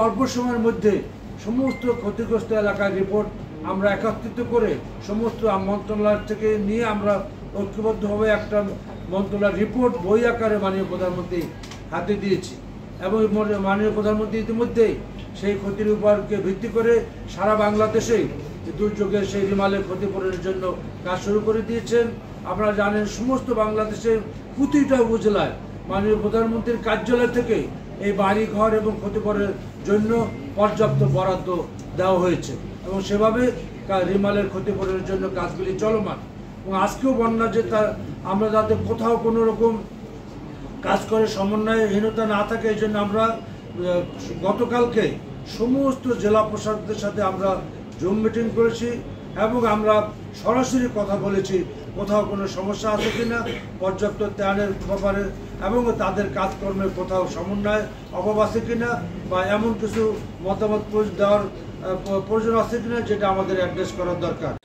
অল্প সময়ের মধ্যে সমস্ত ক্ষতিগ্রস্ত এলাকার রিপোর্ট আমরা একত্রিত করে সমস্ত মন্ত্রণালয় থেকে নিয়ে আমরা ঐক্যবদ্ধভাবে একটা মন্ত্রণালয়ের রিপোর্ট বই আকারে মাননীয় প্রধানমন্ত্রী হাতে দিয়েছি এবং মাননীয় প্রধানমন্ত্রী ইতিমধ্যেই সেই ক্ষতির উপরকে ভিত্তি করে সারা বাংলাদেশেই দুর্যোগের সেই রিমালের ক্ষতিপূরণের জন্য কাজ শুরু করে দিয়েছেন। আপনারা জানেন সমস্ত বাংলাদেশের প্রতিটা উপজেলায় মাননীয় প্রধানমন্ত্রীর কার্যালয় থেকে এই বাড়ি ঘর এবং ক্ষতিপূরণের জন্য পর্যাপ্ত বরাদ্দ দেওয়া হয়েছে এবং সেভাবে রিমালের ক্ষতিপূরণের জন্য কাজগুলি চলমান। এবং আজকেও বন্যা যে আমরা যাতে কোথাও কোনো রকম কাজ করে সমন্বয়হীনতা না থাকে এই জন্য আমরা গতকালকে সমস্ত জেলা প্রশাসকদের সাথে আমরা জুম মিটিং করেছি এবং আমরা সরাসরি কথা বলেছি কোথাও কোনো সমস্যা আছে কিনা, পর্যাপ্ত ত্রাণের ব্যাপারে এবং তাদের কাজকর্মের কোথাও সমন্বয় অভাব আছে কিনা বা এমন কিছু মতামত দেওয়ার প্রয়োজন আছে কিনা যেটা আমাদের অ্যাড্রেস করার দরকার।